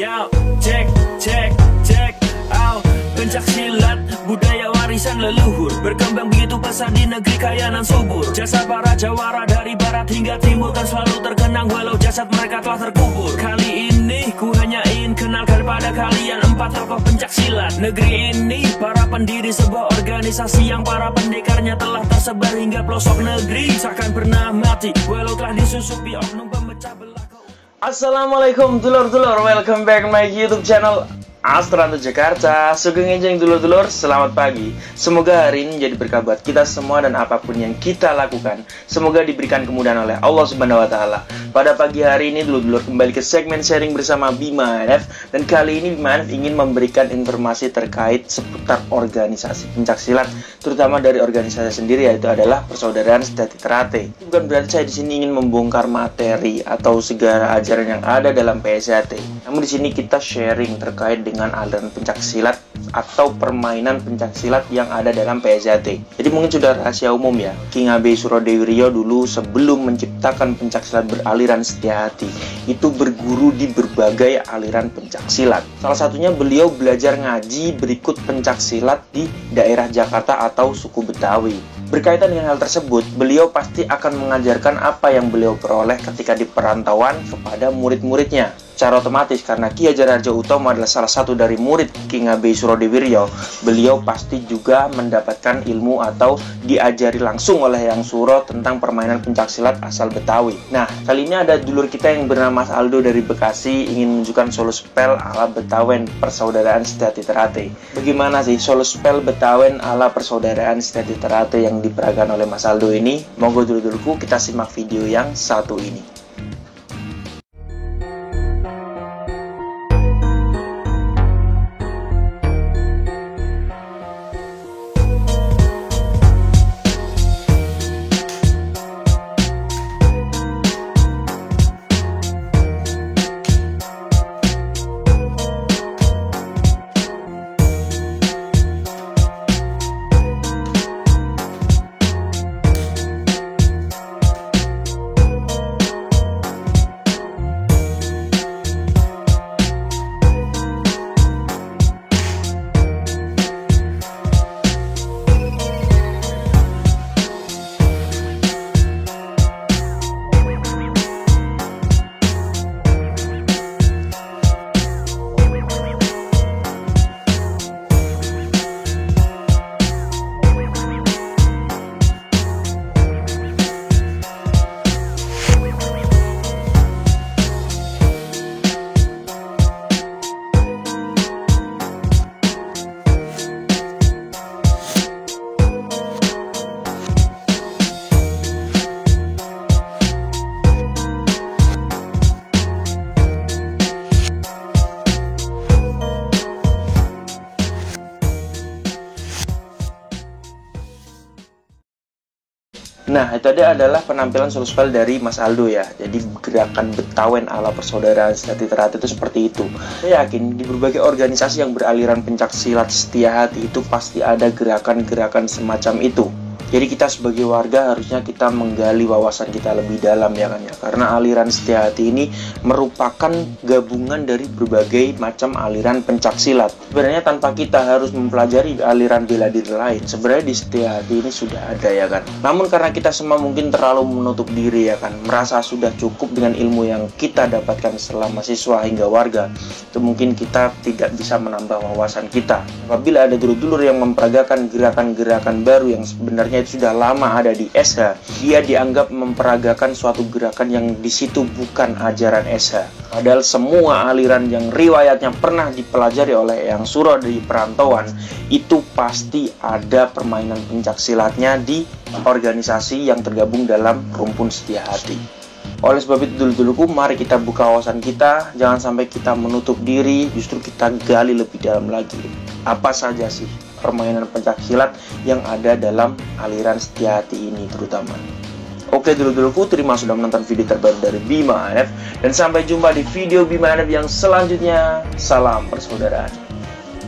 Yo, cek, pencak silat, budaya warisan leluhur, berkembang begitu pesat di negeri kaya dan subur. Jasa para jawara dari barat hingga timur kan selalu terkenang walau jasad mereka telah terkubur. Kali ini ku hanya ingin kenalkan pada kalian 4 tokoh pencak silat negeri ini. Para pendiri sebuah organisasi yang para pendekarnya telah tersebar hingga pelosok negeri. Takkan pernah mati walau telah disusupi oknum pemecah belah. Assalamualaikum dulur-dulur, welcome back my YouTube channel Astranto Jakarta. Sugeng enjeng dulur-dulur, selamat pagi. Semoga hari ini menjadi berkah buat kita semua dan apapun yang kita lakukan, semoga diberikan kemudahan oleh Allah Subhanahu wa taala. Pada pagi hari ini dulur-dulur kembali ke segmen sharing bersama Bima NF. Dan kali ini Bima NF ingin memberikan informasi terkait seputar organisasi pencaksilat, terutama dari organisasi sendiri, yaitu adalah Persaudaraan Sejati Ternate. Bukan berarti saya di sini ingin membongkar materi atau segala ajaran yang ada dalam PSAT. Namun di sini kita sharing terkait dengan aliran pencaksilat atau permainan pencaksilat yang ada dalam PSAT. Jadi mungkin sudah rahasia umum ya, King Abe Surodewirio dulu sebelum menciptakan pencaksilat beraliran setia hati, itu berguru di berbagai aliran pencaksilat. Salah satunya beliau belajar ngaji berikut pencaksilat di daerah Jakarta atau suku Betawi. Berkaitan dengan hal tersebut, beliau pasti akan mengajarkan apa yang beliau peroleh ketika di perantauan kepada murid-muridnya. Secara otomatis, karena Ki Hajar Harjo Utomo adalah salah satu dari murid King Abe Surodewirio, beliau pasti juga mendapatkan ilmu atau diajari langsung oleh Yang Suro tentang permainan pencaksilat asal Betawi. Nah, kali ini ada dulur kita yang bernama Mas Aldo dari Bekasi ingin menunjukkan solo spell ala Betawen Persaudaraan Sejati Ternate. Bagaimana sih solo spell Betawen ala Persaudaraan Sejati Ternate yang diperagakan oleh Mas Aldo ini? Monggo dulur-dulurku kita simak video yang satu ini. Nah, itu adalah penampilan solo spell dari Mas Aldo ya. Jadi gerakan Betawen ala Persaudaraan Sejati Ternate itu seperti itu. Saya yakin di berbagai organisasi yang beraliran pencaksilat setia hati itu pasti ada gerakan-gerakan semacam itu. Jadi kita sebagai warga harusnya kita menggali wawasan kita lebih dalam ya kan ya. Karena aliran setia hati ini merupakan gabungan dari berbagai macam aliran pencaksilat. Sebenarnya tanpa kita harus mempelajari aliran bela diri lain, sebenarnya di setia hati ini sudah ada ya kan. Namun karena kita semua mungkin terlalu menutup diri ya kan, merasa sudah cukup dengan ilmu yang kita dapatkan selama siswa hingga warga, itu mungkin kita tidak bisa menambah wawasan kita. Apabila ada dulur-dulur yang memperagakan gerakan-gerakan baru yang sebenarnya itu sudah lama ada di SH, dia dianggap memperagakan suatu gerakan yang di situ bukan ajaran SH. Padahal semua aliran yang riwayatnya pernah dipelajari oleh Yang Suro di perantauan itu pasti ada permainan pencaksilatnya di organisasi yang tergabung dalam rumpun setia hati. Oleh sebab itu dulur-dulurku, mari kita buka wawasan kita, jangan sampai kita menutup diri, justru kita gali lebih dalam lagi. Apa saja sih permainan pencaksilat yang ada dalam aliran setia hati ini terutama. Oke dulur-dulurku, terima sudah menonton video terbaru dari Bima NF, dan sampai jumpa di video Bima NF yang selanjutnya. Salam persaudaraan.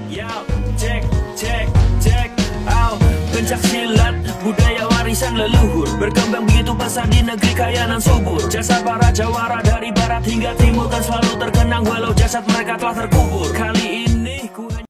Yo, cek, wow. Pencak silat, budaya warisan leluhur, berkembang begitu pesat di negeri kaya dan subur. Jasa para jawara dari barat hingga timur kan selalu terkenang walau jasad mereka telah terkubur. Kali